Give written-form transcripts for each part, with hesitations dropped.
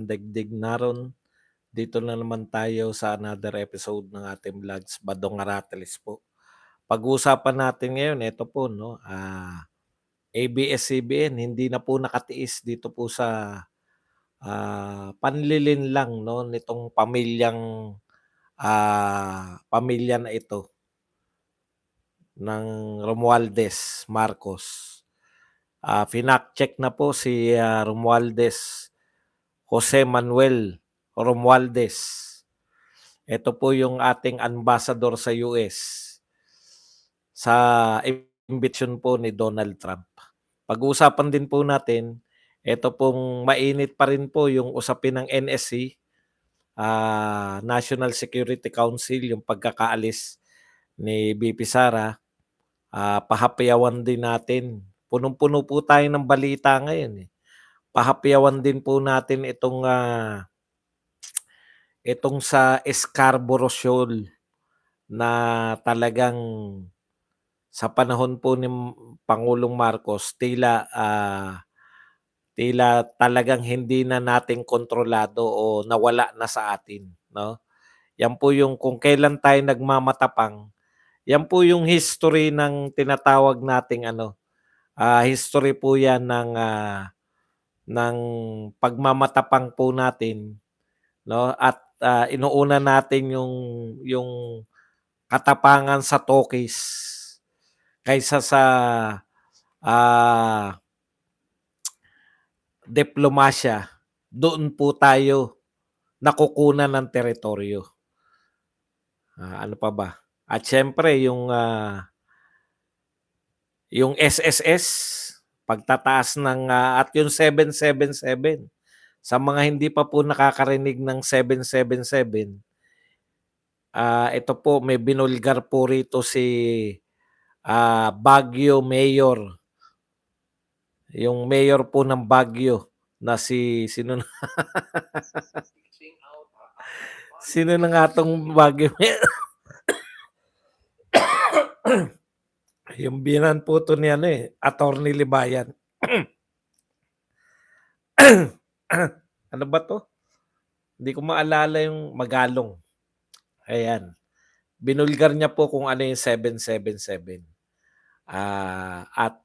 Daigdig naron. Dito na naman tayo sa another episode ng ating vlogs, Badong Aratelis po. Pag-uusapan natin ngayon, ito po, no, ABS-CBN, hindi na po nakatiis dito po sa panlilinlang, no, nitong pamilya na ito ng Romualdez Marcos. Check na po si Romualdez Jose Manuel Romualdez. Ito po yung ating ambassador sa US sa invitation po ni Donald Trump. Pag-uusapan din po natin, ito pong mainit pa rin po yung usapin ng NSC, National Security Council, yung pagkakaalis ni VP Sara. Pahapyawan din natin. Punong-puno po tayo ng balita ngayon. Pahapyawan din po natin itong sa Scarborough Shoal na talagang sa panahon po ni Pangulong Marcos tila talagang hindi na natin kontrolado o nawala na sa atin, 'no? Yan po yung kung kailan tayo nagmamatapang, yan po yung history ng tinatawag nating history po yan ng pagmamatapang po natin, 'no? At inuuna natin yung katapangan sa Tokis kaysa sa ah, diplomasya. Doon po tayo nakukunan ng teritoryo. Ano pa ba? At siyempre yung SSS, pagtataas at yung 777. Sa mga hindi pa po nakakarinig ng 777, ito po may binulgar po rito si Baguio Mayor. Yung mayor po ng Baguio na sino na sino na nga tong Baguio Mayor? Yung binan po to ni Attorney Libayan. Ano ba to? Hindi ko maalala yung Magalong. Ayan. Binulgar niya po kung ano yung 777. At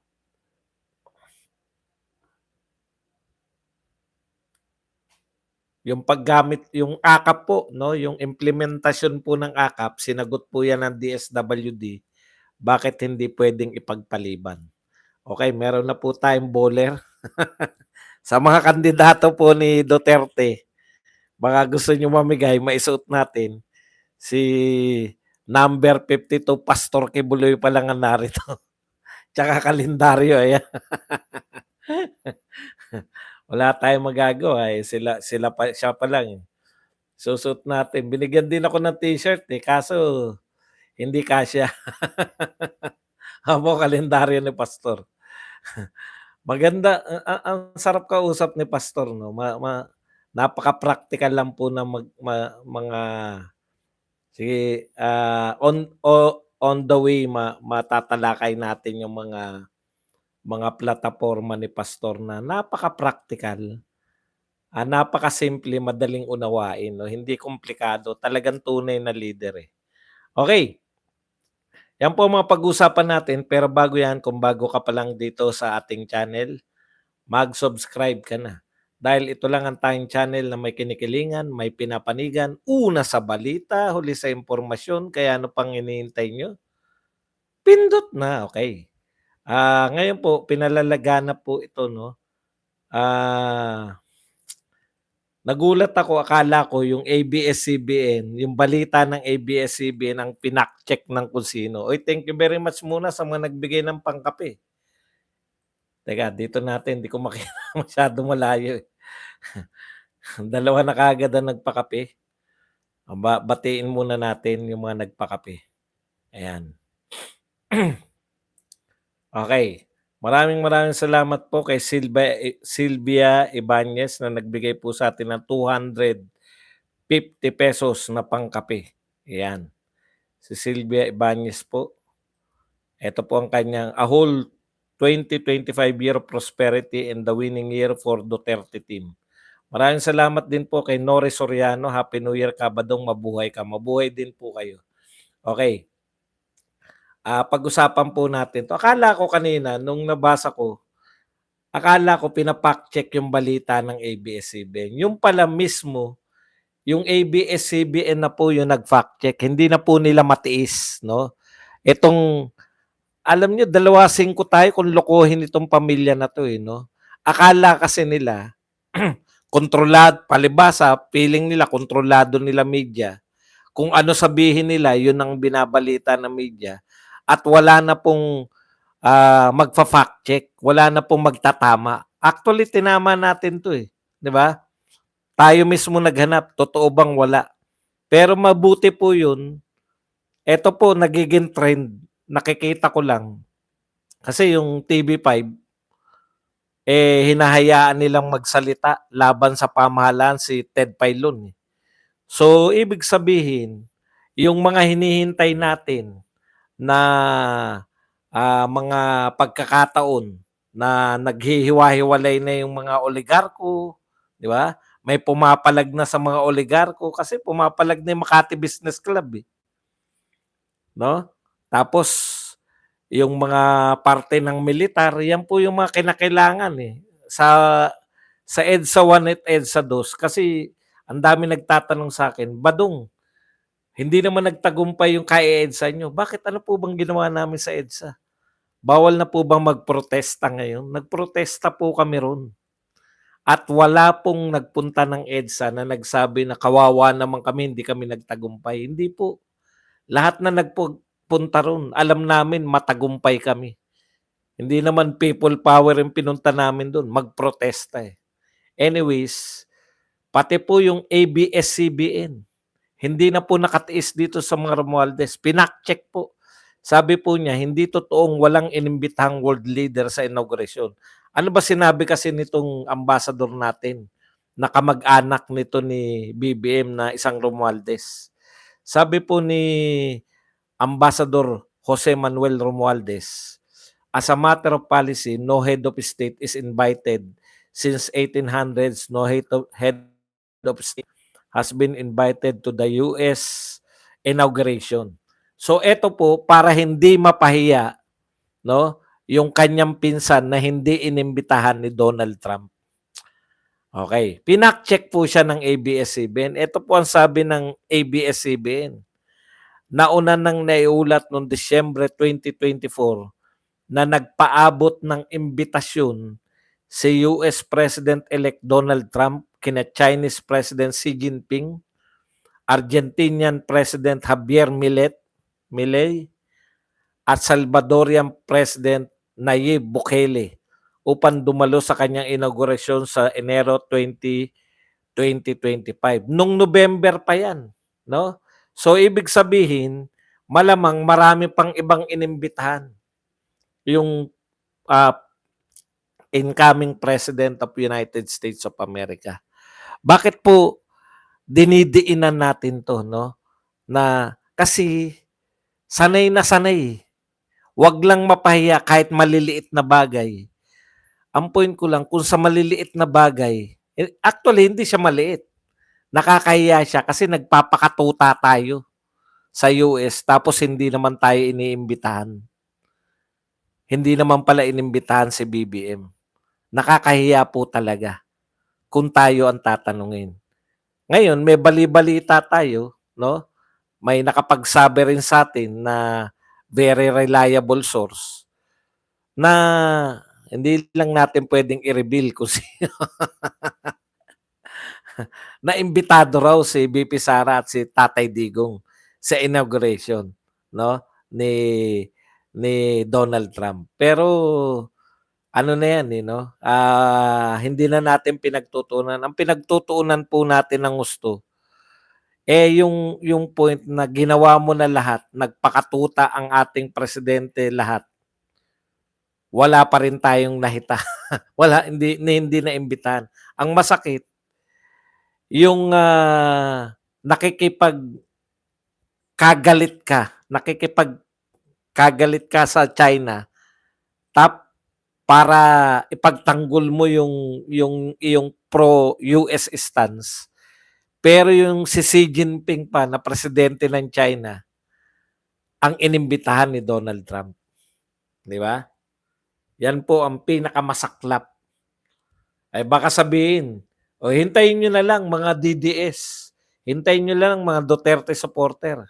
yung paggamit, yung AKAP po, no, yung implementasyon po ng AKAP, sinagot po yan ng DSWD, bakit hindi pwedeng ipagpaliban? Okay, meron na po tayong bowler. Sa mga kandidato po ni Duterte, baka gusto nyo mamigay, maisuot natin si number 52, Pastor Kibuloy pa lang ang narito. Tsaka kalendaryo, ayan. Wala tayong magagawa siya pa lang. Susuot natin. Binigyan din ako ng t-shirt kaso hindi kasya. Hamo kalendaryo ni Pastor. Maganda, ang sarap kausap ni Pastor, no. Napaka-practical lang po ng mga sige, on the way matatalakay natin yung mga plataporma ni Pastor na napaka-practical. Napakasimple, madaling unawain, 'no, hindi komplikado, talagang tunay na leader, Okay, yan po ang mga pag-usapan natin, pero bago yan, kung bago ka pa lang dito sa ating channel, mag-subscribe ka na. Dahil ito lang ang tayong channel na may kinikilingan, may pinapanigan, una sa balita, huli sa impormasyon, kaya ano pang hinihintay nyo? Pindot na, okay. Ngayon po, pinalalaganap po ito, no? Nagulat ako, akala ko yung ABS-CBN, yung balita ng ABS-CBN ang pinak-check ng kung sino. Oy, thank you very much muna sa mga nagbigay ng pangkape. Teka, dito natin, hindi ko makita masyado malayo. Dalawa na kaagad ang nagpakape. Batiin muna natin yung mga nagpakape. Ayan. Okay. Maraming salamat po kay Sylvia Ibanez na nagbigay po sa atin ng 250 pesos na pangkape. Ayan. Si Sylvia Ibanez po. Ito po ang kanyang a whole 2025 year of prosperity and the winning year for Duterte team. Maraming salamat din po kay Nore Soriano. Happy New Year Kabadong, mabuhay ka. Mabuhay din po kayo. Okay. Pag-usapan po natin 'to. Akala ko kanina nung nabasa ko, akala ko pina-fact check yung balita ng ABS-CBN. Yung pala mismo, yung ABS-CBN na po yung nag-fact check, hindi na po nila matiis, 'no? Itong alam niyo 2-5 tayo kung lokohin itong pamilya na 'to, eh, 'no? Akala kasi nila palibhasa feeling nila kontrolado nila media. Kung ano sabihin nila, yun ang binabalita ng media at wala na pong magfa-fact check, wala na pong magtatama. Actually, tinama natin 'to, eh, 'di ba? Tayo mismo naghanap, totoo bang wala? Pero mabuti po 'yun, eto po nagiging trend, nakikita ko lang. Kasi yung TV5, hinahayaan nilang magsalita laban sa pamahalaan si Ted Filon, eh. So, ibig sabihin, yung mga hinihintay natin na mga pagkakataon na naghihiwa-hiwalay na yung mga oligarko, 'di ba? May pumapalag na sa mga oligarko kasi pumapalag na yung Makati Business Club, eh, 'no? Tapos yung mga parte ng militar, yan po yung mga kinakailangan, eh, sa EDSA 1 at EDSA 2 kasi ang dami nagtatanong sa akin, "Badong, hindi naman nagtagumpay yung ka-EDSA niyo, bakit ano po bang ginawa namin sa EDSA?" Bawal na po bang magprotesta ngayon? Nagprotesta po kami ro'n at wala pong nagpunta ng EDSA na nagsabi na kawawa naman kami, hindi kami nagtagumpay. Hindi po. Lahat na punta ro'n, alam namin matagumpay kami. Hindi naman people power yung pinunta namin do'n, magprotesta, eh. Anyways, pati po yung ABS-CBN, hindi na po nakatiis dito sa mga Romualdez. Pinak-check po. Sabi po niya, hindi totoong walang inimbitahang world leader sa inauguration. Ano ba sinabi kasi nitong ambassador natin na kamag-anak nito ni BBM na isang Romualdez? Sabi po ni Ambassador Jose Manuel Romualdez, as a matter of policy, no head of state is invited. Since 1800s, no head of state has been invited to the US inauguration. So eto po para hindi mapahiya, 'no, yung kanyang pinsan na hindi inimbitahan ni Donald Trump. Okay, pinak-check po siya ng ABS-CBN. Ito po ang sabi ng ABS-CBN. Nauna nang naiulat noong Disyembre 2024 na nagpaabot ng imbitasyon si US President-elect Donald Trump kina Chinese President Xi Jinping, Argentinian President Javier Milei, at Salvadorian President Nayib Bukele upang dumalo sa kanyang inaugurasyon sa Enero 2025. Nung November pa yan, no? So ibig sabihin, malamang marami pang ibang inimbitahan yung uh, incoming President of United States of America. Bakit po dinidiinan natin to, no? Na kasi sanay na sanay. Wag lang mapahiya kahit maliliit na bagay. Ang point ko lang, kung sa maliliit na bagay, actually hindi siya maliit. Nakakahiya siya kasi nagpapakatuta tayo sa US tapos hindi naman tayo iniimbitahan. Hindi naman pala inimbitahan si BBM. Nakakahiya po talaga kung tayo ang tatanungin. Ngayon, may bali-balita tayo, no? May nakapagsabi rin sa atin na very reliable source na hindi lang natin pwedeng i-reveal kung sino. Na imbitado raw si VP Sara at si Tatay Digong sa inauguration, no, ni Donald Trump. Pero ano na yan, eh, no? Hindi na natin pinagtutuunan. Ang pinagtutuunan po natin ng gusto, yung point na ginawa mo na lahat, nagpakatuta ang ating presidente lahat. Wala pa rin tayong nahita. Wala, hindi na imbitahan. Ang masakit, yung nakikipagkagalit ka sa China, para ipagtanggol mo yung iyong pro-US stance. Pero yung si Xi Jinping pa na presidente ng China, ang inimbitahan ni Donald Trump, 'di ba? Yan po ang pinakamasaklap. Ay baka sabihin, "O hintayin niyo na lang mga DDS, hintayin niyo lang mga Duterte supporter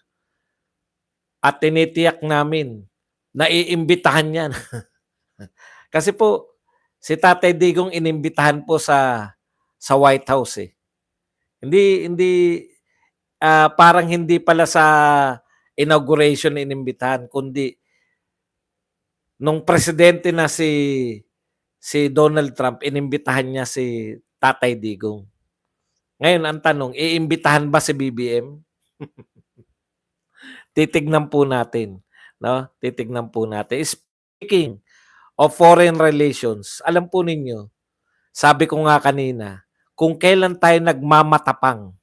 at tinitiyak namin na iimbitahan 'yan." Kasi po si Tatay Digong inimbitahan po sa White House, eh. Hindi hindi, parang hindi pala sa inauguration inimbitahan kundi nung presidente na si Donald Trump inimbitahan niya si Tatay Digong. Ngayon ang tanong, iimbitahan ba si BBM? Titignan po natin, 'no? Titignan po natin. Speaking of foreign relations, alam po ninyo, sabi ko nga kanina, kung kailan tayo nagmamatapang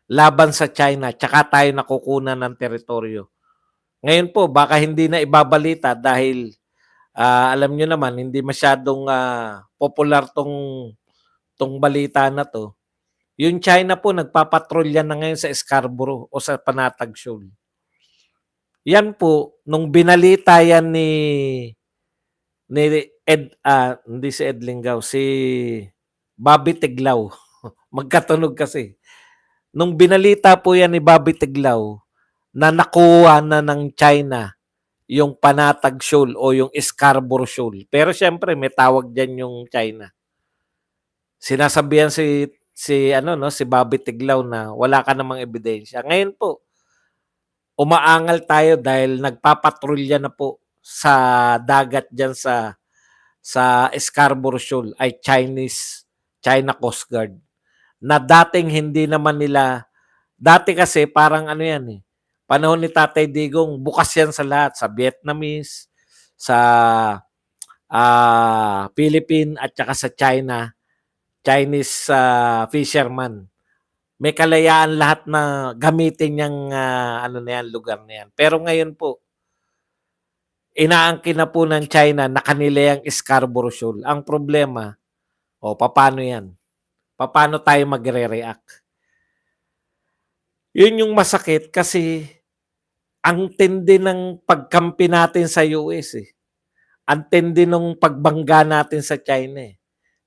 laban sa China tsaka tayo nakukunan ng teritoryo. Ngayon po baka hindi na ibabalita dahil, alam niyo naman hindi masyadong, popular 'tong balita na 'to. Yung China po nagpapatrolya na ngayon sa Scarborough o sa Panatag Shoal. Yan po nung binalita yan ni hindi si Ed Linggau, si Bobby Tiglao. Magkatunog kasi. Nung binalita po yan ni Bobby Tiglao na nakuha na ng China yung Panatag Shoal o yung Scarborough Shoal. Pero siyempre may tawag diyan yung China. Sinasabihan si ano 'no, si Bobby Tiglao na wala ka namang ebidensya. Ngayon po, umaangal tayo dahil nagpapatrolya na po sa dagat diyan sa Scarborough Shoal ay China Coast Guard. Na dating hindi naman nila dati kasi parang ano yan, eh, panahon ni Tatay Digong bukas yan sa lahat, sa Vietnamese, sa, Philippine at saka sa Chinese, fisherman. May kalayaan lahat na gamitin yang, ano na yan, lugar na yan. Pero ngayon po, inaangkin na po ng China na kanila yang Scarborough Shoal. Ang problema, papaano yan? Papaano tayo magre-react? Yun yung masakit kasi ang tindi ng pagkampi natin sa US, eh. Ang tindi nung pagbangga natin sa China, eh.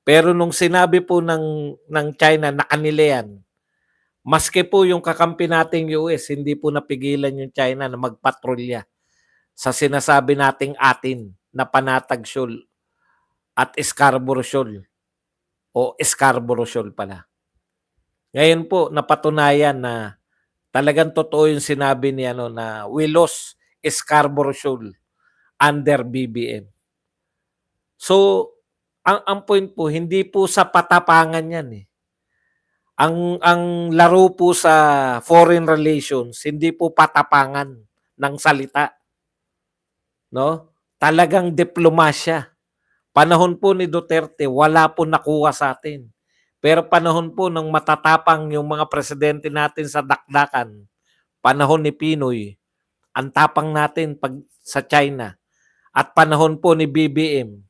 Pero nung sinabi po ng China na kanila yan, maski po yung kakampi nating US, hindi po napigilan yung China na magpatrolya sa sinasabi nating atin na Panatag Shoal at Scarborough Shoal o Scarborough Shoal pala. Ngayon po napatunayan na talagang totoo yung sinabi ni ano na we lost Scarborough Shoal under BBM. So, ang point po hindi po sa patapangan 'yan, eh. Ang laro po sa foreign relations hindi po patapangan ng salita, 'no? Talagang diplomasya. Panahon po ni Duterte wala po nakuha sa atin. Pero panahon po ng matatapang yung mga presidente natin sa dakdakan, panahon ni Pinoy, ang tapang natin pag sa China at panahon po ni BBM,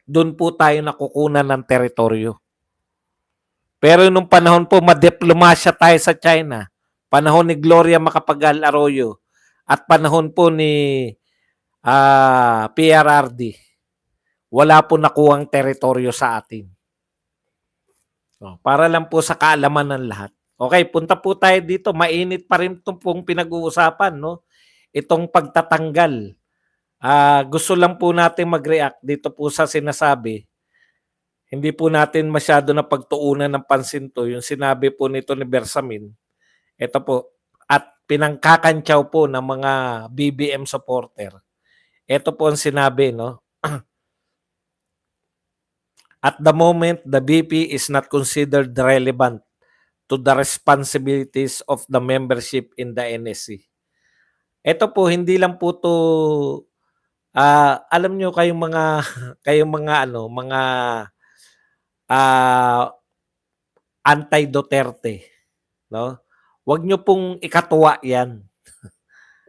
doon po tayo nakukunan ng teritoryo. Pero nung panahon po madiplomasya tayo sa China, panahon ni Gloria Macapagal Arroyo at panahon po ni PRRD, wala po nakuhang teritoryo sa atin. Para lang po sa kaalaman ng lahat. Okay, punta po tayo dito. Mainit pa rin itong pong pinag-uusapan, no? Itong pagtatanggal. Gusto lang po natin mag-react dito po sa sinasabi. Hindi po natin masyado na pagtuunan ng pansin to. Yung sinabi po nito ni Bersamin. Ito po. At pinangkakantsaw po ng mga BBM supporter. Ito po ang sinabi, no? At the moment, the BP is not considered relevant to the responsibilities of the membership in the NSC. Ito po, hindi lang po to, alam nyo kayong mga, kayong mga ano, mga anti-Duterte, no? Huwag nyo pong ikatuwa yan.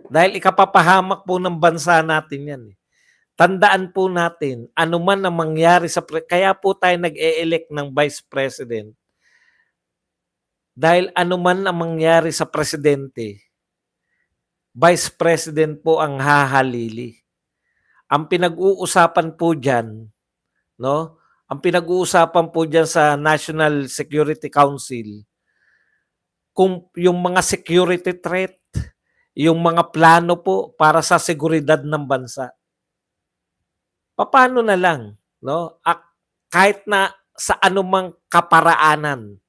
Dahil ikapapahamak po ng bansa natin yan. Eh. tandaan po natin, ano man ang mangyari kaya po tayo nag-e-elect ng Vice President, dahil ano man ang mangyari sa presidente, Vice President po ang hahalili. Ang pinag-uusapan po diyan, 'no, ang pinag-uusapan po diyan sa National Security Council, kung yung mga security threat, yung mga plano po para sa seguridad ng bansa. Papaano na lang, 'no, kahit na sa anumang kaparaanan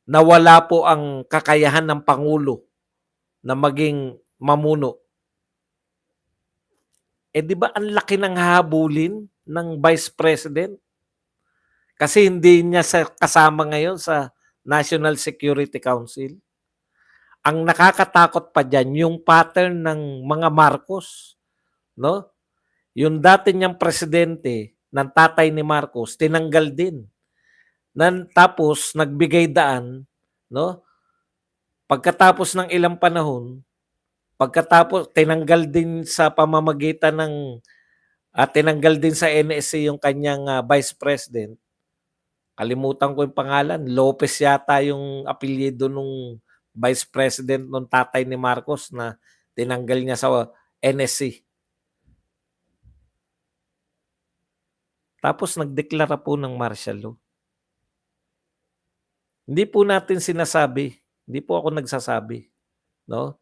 na wala po ang kakayahan ng pangulo na maging mamuno, 'di ba ang laki ng hahabulin ng Vice President? Kasi hindi niya kasama ngayon sa National Security Council. Ang nakakatakot pa diyan yung pattern ng mga Marcos, 'no? Yung dati niyang presidente ng tatay ni Marcos tinanggal din. Tapos nagbigay daan, 'no? Pagkatapos ng ilang panahon, pagkatapos tinanggal din sa pamamagitan ng tinanggal din sa NSC yung kanyang Vice President. Kalimutan ko yung pangalan, Lopez yata yung apelyido nung Vice President nung tatay ni Marcos na tinanggal niya sa NSC. Tapos nagdeklara po ng martial law. Hindi po natin sinasabi, hindi po ako nagsasabi, 'no?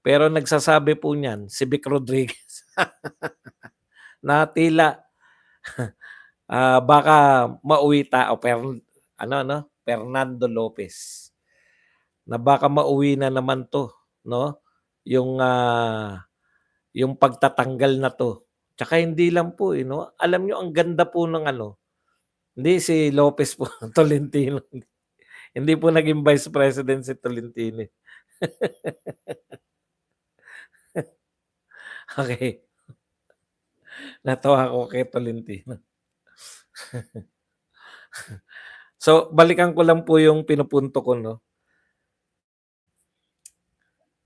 Pero nagsasabi po niyan si Vic Rodriguez na tila, baka mauwi Fernando Lopez, na baka mauwi na naman 'to, 'no? Yung, yung pagtatanggal na 'to. Tsaka hindi lang po, 'no? Alam niyo ang ganda po ng hindi si Lopez po, Tolentino. Hindi po naging Vice President si Tolentino, eh. Okey. Natawa ako kay Tolentino. So, balikan ko lang po yung pinupunto ko, 'no.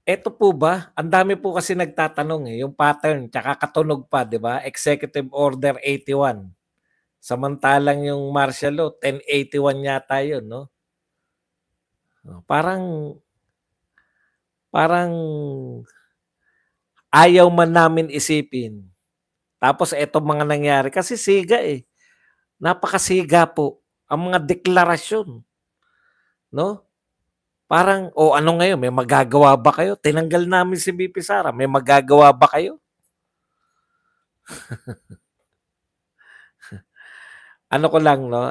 Eto po ba, ang dami po kasi nagtatanong, yung pattern tsaka katunog pa, 'di ba? Executive Order 81. Samantalang yung martial law 1081 yata yun, 'no? Parang parang ayaw man namin isipin. Tapos etong mga nangyari kasi siga, eh. Napakasiga po ang mga deklarasyon, 'no? Parang, "O ano ngayon, may magagawa ba kayo? Tinanggal namin si VP Sara, may magagawa ba kayo?" Ano ko lang 'no,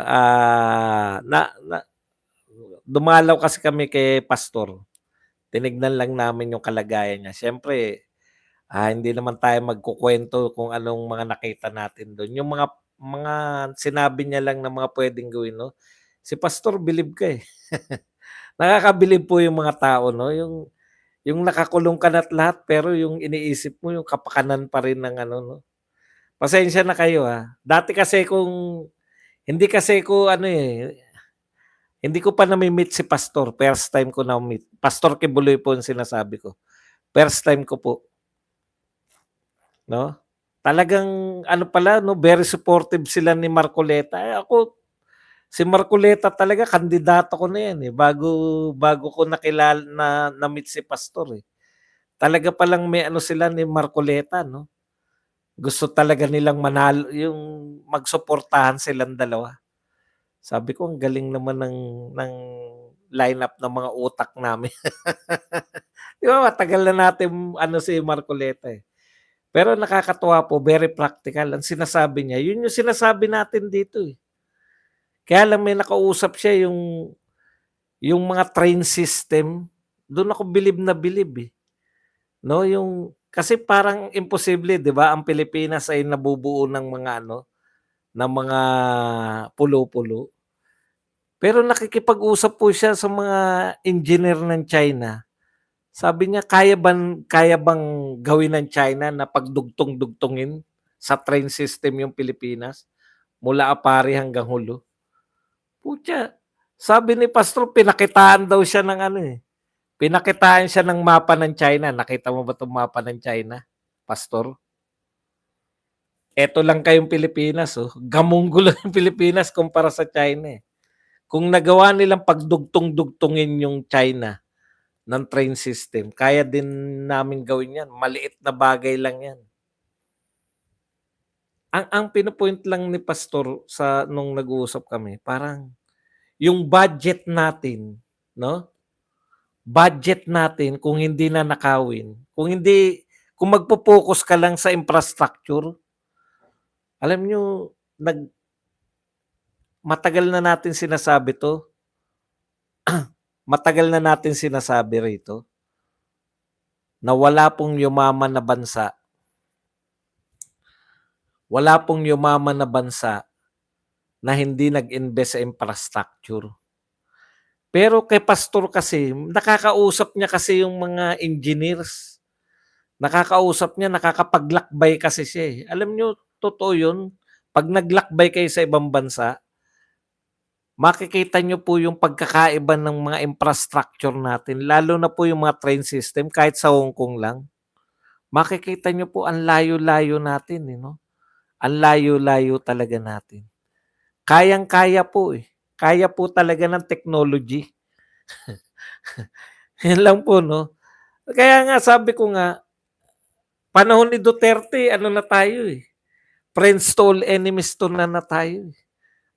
na na dumalaw kasi kami kay pastor. Tinignan lang namin yung kalagayan niya. Siyempre, hindi naman tayo magkukuwento kung anong mga nakita natin dun. Yung mga sinabi niya lang na mga puwedeng gawin 'no. Si pastor bilib ka, eh. Nakakabilib po yung mga tao 'no, yung nakakulong ka na't lahat pero yung iniisip mo yung kapakanan pa rin ng ano 'no. Pasensya na kayo, dati kasi hindi kasi ko hindi ko pa nami-meet si pastor, first time ko na-meet. Pastor Kibuloy po yung sinasabi ko. First time ko po, 'no. Talagang ano pala 'no, very supportive sila ni Marcoleta. Ako si Marcoleta talaga kandidato ko na 'yan, bago bago ko na-meet si pastor, eh. Talaga palang may ano sila ni Marcoleta 'no, gusto talaga nilang manalo yung magsuportahan silang dalawa. Sabi ko ang galing naman ng lineup ng mga utak namin. 'Di ba matagal na natin si Marcoleta, eh. Pero nakakatuwa po, very practical ang sinasabi niya, yun yung sinasabi natin dito, eh. Kaya lang may nakausap siya yung mga train system, dun ako bilib na bilib, eh. 'No, yung kasi parang imposible 'di ba ang Pilipinas ay nabubuo ng mga ng mga pulo-pulo. Pero nakikipag-usap po siya sa mga engineer ng China. Sabi niya kaya bang gawin ng China na pagdugtong-dugtungin sa train system yung Pilipinas, mula Apari hanggang Hulo? Putya, sabi ni pastor pinakitaan daw siya ng pinakitaan siya ng mapa ng China. Nakita mo ba 'tong mapa ng China, pastor? Eto lang kayong Pilipinas, oh, gamong-gulo yung Pilipinas kumpara sa China, eh. Kung nagawa nilang pagdugtong-dugtungin yung China ng train system, kaya din namin gawin 'yan, maliit na bagay lang 'yan. Ang pino-point lang ni pastor sa nung nag-uusap kami, parang yung budget natin, 'no, budget natin kung hindi nanakawin, kung magfo-focus ka lang sa infrastructure, alam niyo nag matagal na natin sinasabi 'to, matagal na natin sinasabi rito na wala pong yumaman na bansa na hindi nag-invest sa infrastructure. Pero kay pastor kasi, nakakausap niya kasi yung mga engineers, nakakausap niya, nakakapaglakbay kasi siya, eh. Alam niyo totoo yun, 'pag naglakbay kayo sa ibang bansa, makikita niyo po yung pagkakaiba ng mga infrastructure natin, lalo na po yung mga train system kahit sa Hong Kong lang. Makikita niyo po ang layo-layo natin, eh, 'no? Ang layo-layo talaga natin. Kayang-kaya po, eh. Kaya po talaga ng technology. 'Yun lang po 'no. Kaya nga sabi ko nga, panahon ni Duterte ano na tayo, eh, friends to all enemies to na tayo, eh.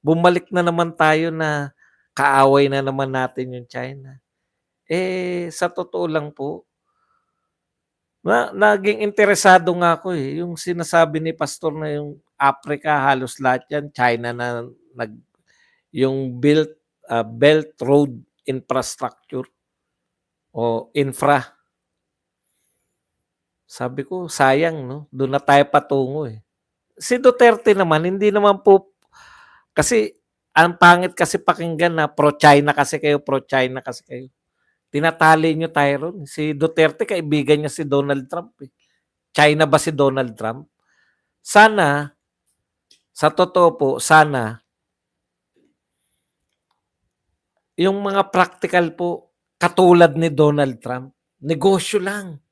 Bumalik na naman tayo na kaaway na naman natin yung China. Eh, sa totoo lang po, naging interesado nga ako, eh, yung sinasabi ni pastor na yung Africa halos lahat yan China na nag yung Belt Road Infrastructure o infra. Sabi ko, sayang 'no, dun na tayo patungo, eh. Si Duterte naman hindi naman po kasi ang pangit kasi pakinggan na pro-China kasi kayo. Tinatali niyo tayo ro'n. Si Duterte kaibigan niya si Donald Trump, eh. China ba si Donald Trump? Sana, sa totoo po, sana yung mga praktikal po katulad ni Donald Trump, negosyo lang,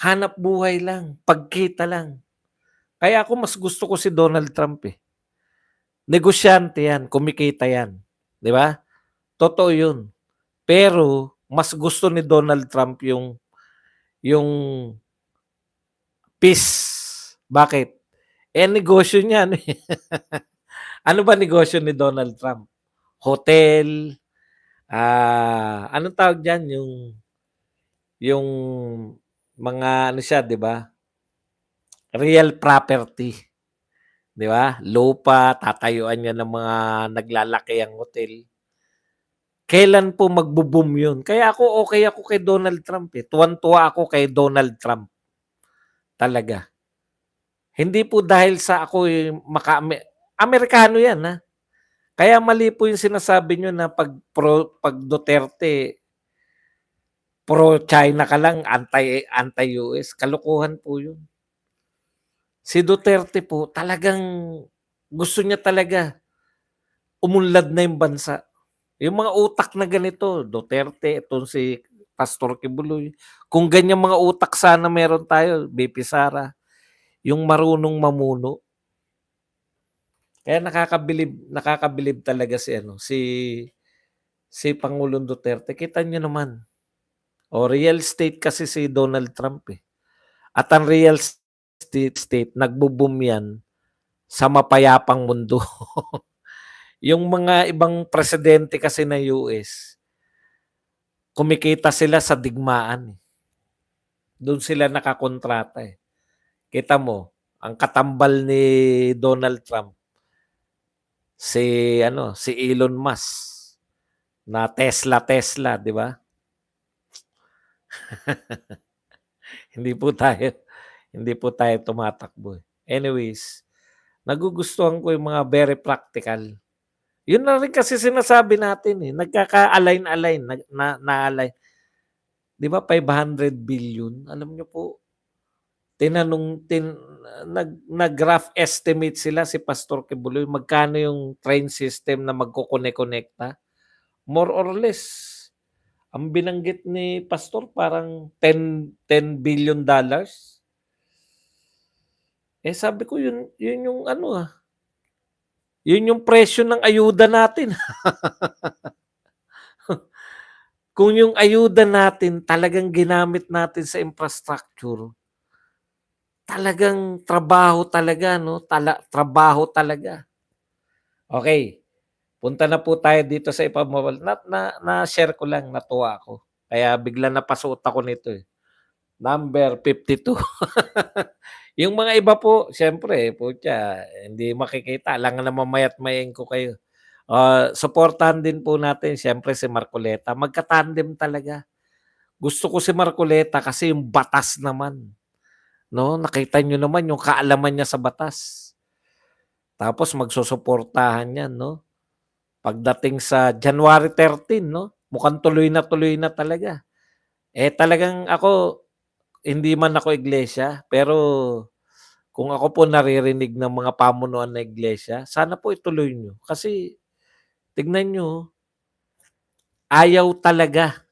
hanap buhay lang, pagkita lang. Kaya ako mas gusto ko si Donald Trump, eh. Negosyante 'yan, kumikita 'yan, 'di ba? Totoo 'yun. Pero mas gusto ni Donald Trump yung peace. Bakit? Eh, negosyo niya ano, eh. Ano ba negosyo ni Donald Trump? Hotel, anong tawag diyan, yung mga ano siya 'di ba, real property, 'di ba? Lupa, tatayuan niya ng mga naglalakihang hotel. Kailan po magbo-boom 'yun? Kaya okey ako kay Donald Trump, eh, tuwang-tuwa ako kay Donald Trump, talaga. Hindi po dahil sa ako'y Amerikano 'yan, kaya mali po 'yung sinasabi niyo na 'pag Duterte, pro-China ka lang, anti-US, kalokohan po 'yun. Si Duterte po talagang gusto niya talaga umunlad na 'yung bansa. Yung mga utak na ganito, Duterte, itong si Pastor Kibuloy, kung ganyang mga utak sana meron tayo, VP Sara, yung marunong mamuno. Kaya nakakabilib talaga si ano, si Pangulong Duterte. Kita niyo naman, real estate kasi si Donald Trump, eh. At ang real estate nagbo-boom 'yan sa mapayapang mundo. Yung mga ibang presidente kasi ng US, kumikita sila sa digmaan, eh. Dun sila nakakontrata, eh. Kita mo, ang katambal ni Donald Trump, si Elon Musk na Tesla, 'di ba? Hindi po tayo hindi po tayo tumatakbo, eh. Anyways, nagugustuhan ko yung mga very practical. Yun na rin kasi sinasabi natin, eh, nagkaka-align-align, na-align. 'Di ba 500 billion, alam niyo po, tinanong tin nag-rough estimate sila si Pastor Kibuloy magkano yung train system na magkokonek-konekta. More or less, ang binanggit ni pastor parang $10 billion. Eh, sabi ko yun yung ano, yun yung presyo ng ayuda natin. Kung yung ayuda natin talagang ginamit natin sa infrastructure, talagang trabaho talaga 'no, trabaho talaga. Okey, punta na po tayo dito sa na-share ko lang, natuwa ako. Kaya biglang napasuot ako nito, eh. Number 52. Yung mga iba po siyempre putya hindi makikita alangan naman mayat-mayain ko kayo. Suportahan din po natin siyempre si Marcoleta, magka-tandem talaga. Gusto ko si Marcoleta kasi yung batas naman, 'no, nakita niyo naman yung kaalaman niya sa batas. Tapos magsusuportahan 'yan 'no, pagdating sa January 13, 'no, mukhang tuloy na talaga. Eh, talagang ako hindi man ako iglesia, pero kung ako po naririnig ng mga pamunuan ng iglesia, sana po ituloy niyo. Kasi tignan niyo, ayaw talaga,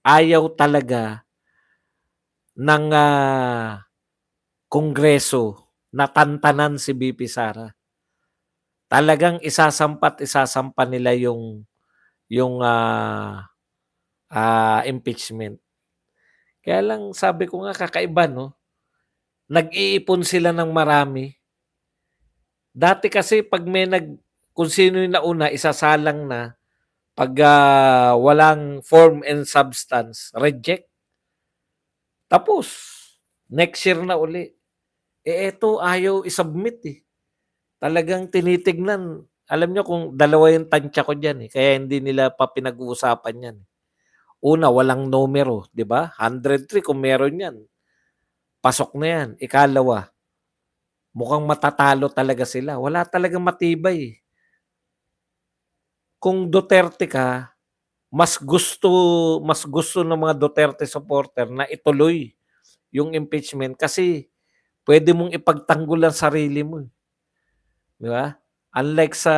ayaw talaga ng, Kongreso na tantanan si VP Sara. Talagang isasampa nila yung, impeachment. Kaya lang sabi ko nga kakaiba 'no, nag-iipon sila ng marami. Dati kasi 'pag may kung sino yung nauna isasalang na, 'pag, walang form and substance, reject, tapos. Next year na uli. Eh, eto ayaw i-submit, eh. Talagang tinitignan, alam niyo kung dalawa yung tantiya ko diyan, eh, kaya hindi nila pa pinag-uusapan 'yan. Una, walang numero, 'di ba? 103 kung meron 'yan, pasok na 'yan. Ikalawa, mukhang matatalo talaga sila, wala talagang matibay, eh. Kung Duterte ka, mas gusto ng mga Duterte supporter na ituloy yung impeachment kasi puwede mong ipagtanggol ang sarili mo, eh, 'di ba? Unlike sa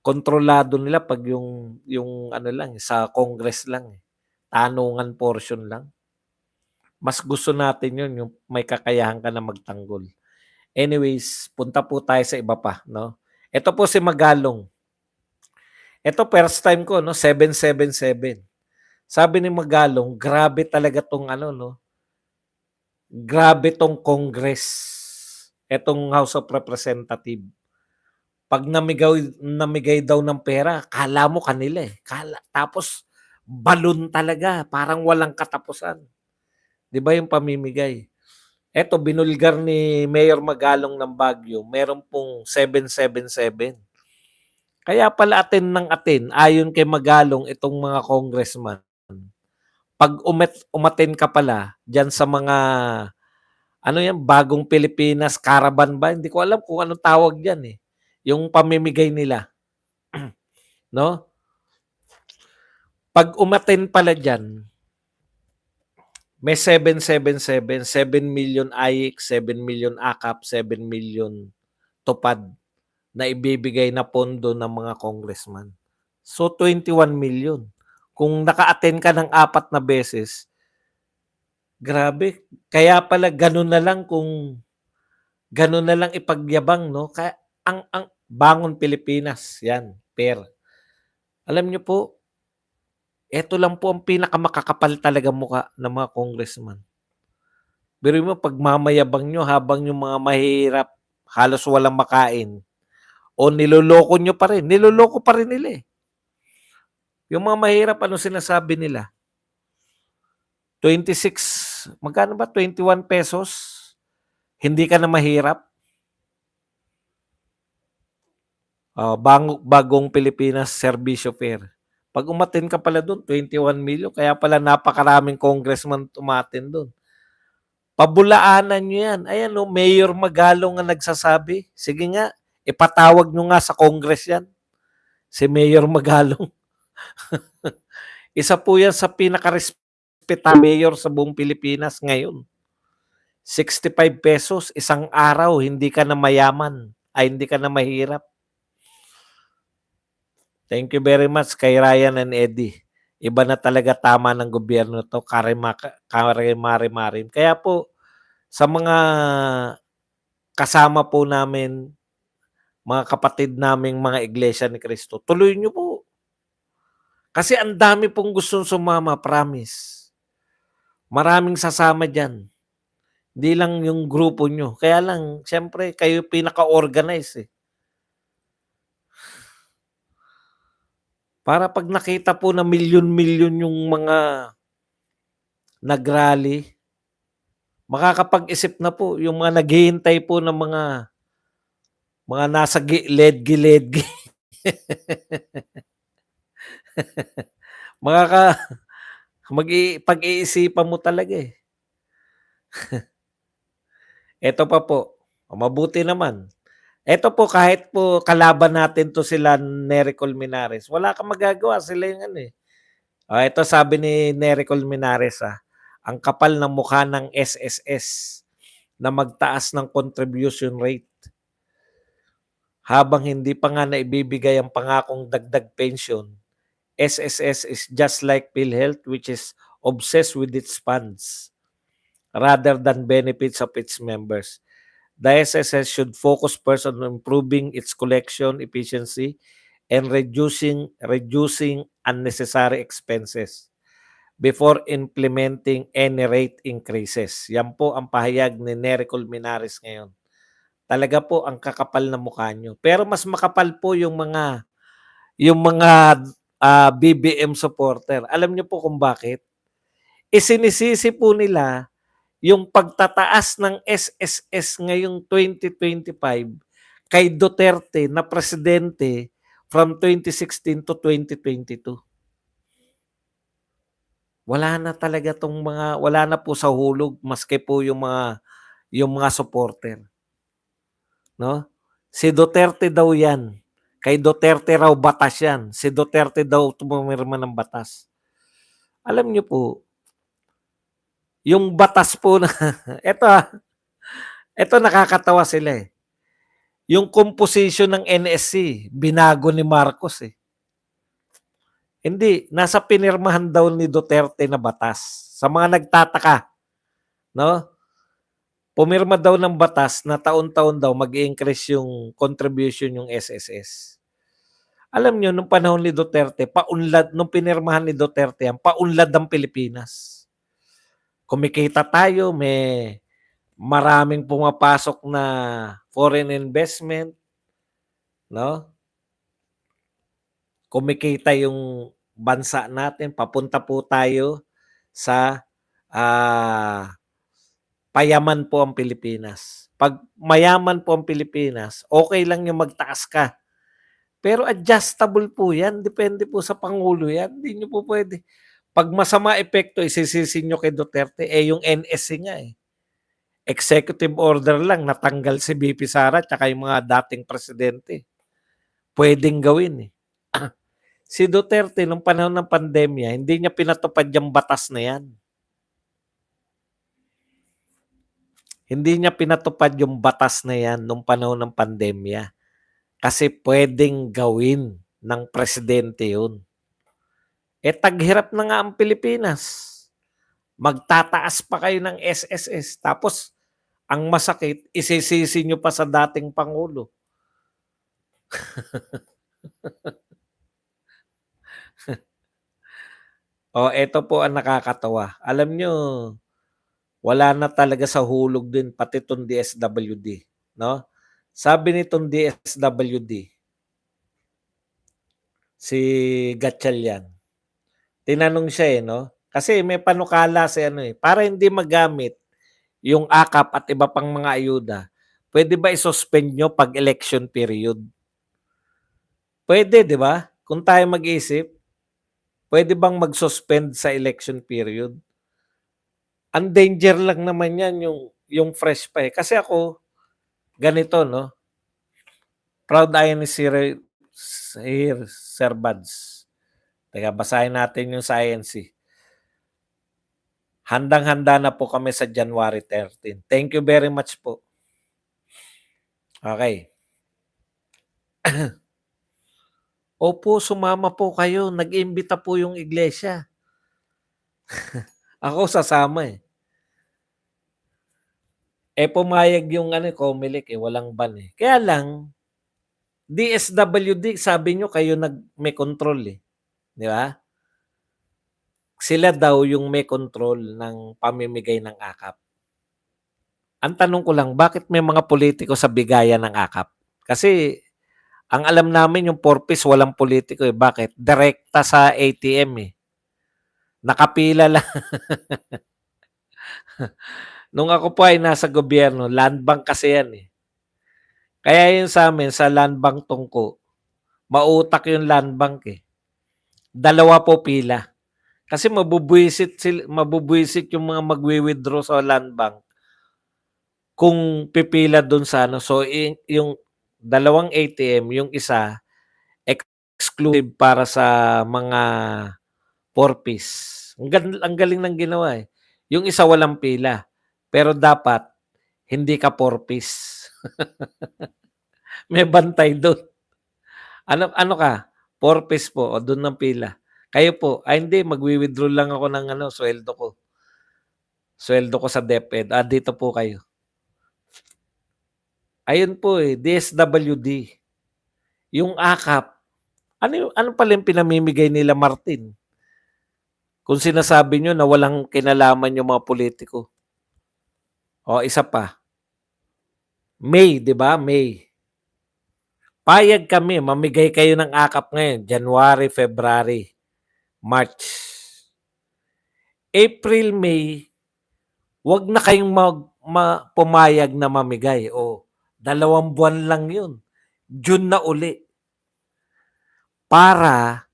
kontrolado nila 'pag yung ano lang, sa Congress lang, eh, tanungan portion lang. Mas gusto natin yun, yung may kakayahan ka na magtanggol. Anyways, punta po tayo sa iba pa 'no. Ito po si Magalong. Ito first time ko 'no, 777. Sabi ni Magalong, grabe talaga 'tong ano 'no, grabe 'tong Congress, etong House of Representative. 'Pag namigay daw ng pera akala mo kanila, eh, tapos balon talaga, parang walang katapusan. 'Di ba yung pamimigay? Eto binulgar ni Mayor Magalong ng Baguio, meron pong 777. Kaya pala atin ng atin ayon kay Magalong itong mga congressman, 'pag umattend ka pala diyan sa mga ano 'yan, Bagong Pilipinas Caravan ba, hindi ko alam kung anong tawag diyan, eh, yung pamimigay nila, 'no? 'Pag umattend pala diyan, may 777, 7,000,000 AIC, 7,000,000 AKAP, 7,000,000 TUPAD na ibibigay na pondo ng mga congressman. So, 21,000,000. Kung naka-attend ka ng 4 na beses, grabe. Kaya pala gano'n na lang ipagyabang 'no, kaya ang Bangon Pilipinas, 'yan, PER. Alam niyo po, eto lang po ang pinakamakakapal talagang mukha ng mga congressman. Biruin mo pagmamayabang niyo habang yung mga mahihirap halos walang makain o niloloko pa rin nila, eh. Yung mga mahirap anong sinasabi nila, 26 magkano ba, ₱21, hindi ka na mahirap. Bagong Pilipinas Serbisyo Fair. 'Pag umattend ka pala dun 21,000,000 kaya pala napakaraming congressman umattend dun. Pabulaanan niyo 'yan. Ayan oh, Mayor Magalong ang nagsasabi. Sige nga, ipatawag niyo nga sa Congress 'yan, si Mayor Magalong. Isa po 'yan sa pinakarespetadong mayor sa buong Pilipinas ngayon. ₱65 isang araw, hindi ka na mayaman, ay hindi ka na mahirap. Thank you very much kay Ryan and Eddie. Iba na talaga tama ng gobyerno 'to, kare-mare-marim. Kaya po sa mga kasama po namin, mga kapatid naming mga Iglesia ni Cristo, tuloy niyo po. Kasi ang dami pong gustong sumama, promise. Maraming sasama diyan. Hindi lang yung grupo niyo. Kaya lang siyempre kayo pinaka-organize, eh. Para 'pag nakita po na milyon-milyon yung mga nag-rally, makakapag-isip na po yung mga naghihintay po ng mga nasa ledgi-ledgi. Makaka pag-iisipan mo talaga, eh. Eto pa po, mabuti naman. Eto po kahit po kalaban natin 'to sila Nery Colmenares, wala kang magagawa sila yung ano, eh. Eto sabi ni Nery Colmenares, ang kapal ng mukha ng SSS na magtaas ng contribution rate habang hindi pa nga naibibigay ang pangakong dagdag pensyon. SSS is just like PhilHealth which is obsessed with its funds rather than benefits of its members. The SSS should focus first on improving its collection efficiency and reducing unnecessary expenses before implementing any rate increases. Yan po ang pahayag ni Nery Colmenares ngayon. Talaga po ang kakapal na mukha nyo. Pero mas makapal po yung mga BBM supporter. Alam niyo po kung bakit? Isinisisi po nila yung pagtataas ng SSS ngayong 2025 kay Duterte na presidente from 2016 to 2022. Wala na talaga wala na po sa hulog maski po yung mga supporter, no? Si Duterte daw 'yan. Kay Duterte raw batas 'yan. Si Duterte daw pumirma ng batas. Alam niyo po, yung batas po na eto, eto nakakatawa sila, eh. Yung composition ng NSC binago ni Marcos, eh. Hindi, nasa pinirmahan daw ni Duterte na batas. Sa mga nagtataka, no? Pumirma daw ng batas na taon-taon daw mag-i-increase yung contribution yung SSS. Alam niyo nung panahon ni Duterte, nung pinirmahan ni Duterte yan, paunlad ang Pilipinas. Kumikita tayo, may maraming pumapasok na foreign investment, no? Kumikita yung bansa natin, papunta po tayo sa payaman po ang Pilipinas. 'Pag mayaman po ang Pilipinas, okay lang yung magtaas ka. Pero adjustable po 'yan, depende po sa pangulo 'yan. Hindi niyo po puwede 'pag masama epekto isisisi niyo kay Duterte, yung NSC nga, eh. Executive order lang natanggal si VP Sara tsaka yung mga dating presidente. Puwedeng gawin, eh. Si Duterte nung panahon ng pandemya, hindi niya pinatupad yang batas na 'yan. Hindi niya pinatupad yung batas na 'yan nung panahon ng pandemya. Kasi puwedeng gawin ng presidente 'yun. Taghirap na nga ang Pilipinas. Magtataas pa kayo ng SSS tapos ang masakit isisisi niyo pa sa dating pangulo. Eto po ang nakakatawa. Alam niyo, wala na talaga sa hulog din pati 'tong DSWD, 'no? Sabi nitong DSWD, si Gatchalian, tinanong siya, 'no? Kasi may panukala si ano, eh, para hindi magamit yung AKAP at iba pang mga ayuda, puwede ba i-suspend niyo 'pag election period? Puwede, 'di ba? Kung tayo mag-isip, puwede bang mag-suspend sa election period? Ang danger lang naman niyan yung fresh pa, eh. Kasi ako ganito, 'no, proud I am Sir Buds. Teka basahin natin yung sa INC. Handang-handa na po kami sa January 13. Thank you very much po. Okey. Opo, sumama po kayo, nag-imbita po yung iglesia. Ako sasama, eh. pumayag yung ano, COMELEC, walang ban, eh. Kaya lang, DSWD sabi niyo kayo may control, eh, 'di ba? Sila daw yung may control ng pamimigay ng akap. Ang tanong ko lang, bakit may mga politiko sa bigayan ng akap? Kasi ang alam namin yung 4 piece walang politiko, eh. Bakit? Direkta sa ATM, eh. Nakapila lang. Nung ako po ay nasa gobyerno, land bank kasi yan, eh. Kaya yun sa'min sa land bank Tungko, mautak yung land bank, eh. Dalawa po pila. Kasi mabubwisit yung mga magwi-withdraw sa land bank kung pipila dun sa ano. So, yung dalawang ATM, yung isa exclusive para sa mga 4 piece. Ang galing ng ginawa, eh. Yung isa walang pila, pero dapat hindi ka 4 piece. May bantay dun. Ano ano ka, 4 piece po, o dun ng pila. Kayo po, hindi magwi-withdraw lang ako ng ano, sweldo ko. Sweldo ko sa DepEd, dito po kayo. Ayun po, eh, DSWD. Yung akap, ano pala yung pinamimigay nila Martin? Kung sinasabi niyo na walang kinalaman yung mga politiko. O isa pa, May, 'di ba? May. Payag kami, mamigay kayo ng akap ngayon, January, February, March. April, May, wag na kayong pumayag na mamigay. O, 2 buwan lang yun. June na uli. Para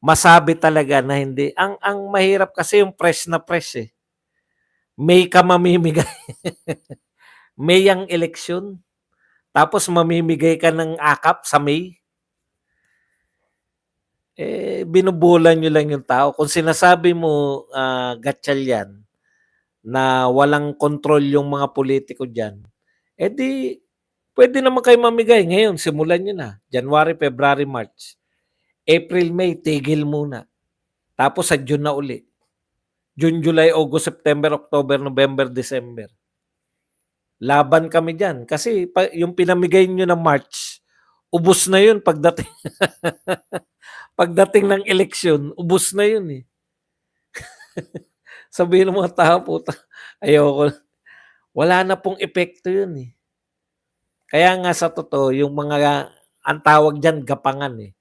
masabi talaga na hindi. Ang mahirap kasi yung fresh na fresh, eh. May ka mamimigay. May ang eleksyon. Tapos mamimigay ka ng akap sa May. Binubulan nyo lang yung tao. Kung sinasabi mo, Gatchalian, na walang kontrol yung mga politiko dyan, di, pwede naman kayo mamigay. Ngayon, simulan nyo na. January, February, March. April, May, tigil muna. Tapos sa June na uli. June, July, August, September, October, November, December. Laban kami dyan. Kasi yung pinamigay nyo ng March, ubos na yun pagdating. Pagdating ng eleksyon, ubos na yun, eh. Sabihin ng mga tao, puta, ayoko. Wala na pong epekto yun, eh. Kaya nga sa totoo, yung mga, ang tawag dyan, gapangan, eh.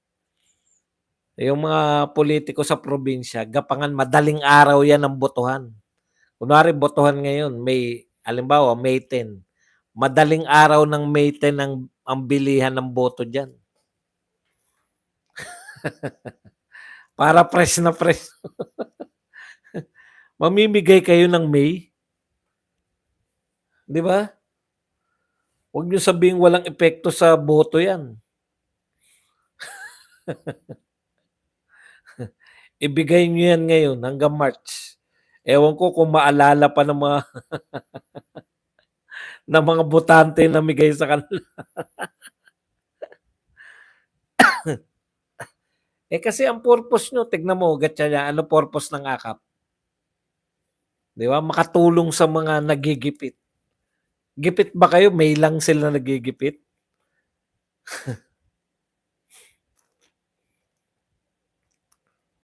Yung mga politiko sa probinsya, gapangan, madaling araw yan ang botohan. Kunwari, botohan ngayon, halimbawa, May 10. Madaling araw ng May 10 ang bilihan ng boto dyan. Para fresh na fresh. Mamimigay kayo ng May? 'Di ba? Huwag niyo sabihing walang epekto sa boto 'yan. Ibigay niyo 'yan ngayon hanggang March. Ewan ko kung maalala pa ng mga ng mga botante na namigay sa kanila. Kasi ang purpose niyo, tignan mo, Gatchalian, ano purpose ng akap? 'Di ba? Makatulong sa mga nagigipit. Gipit ba kayo? May lang sila nagigipit?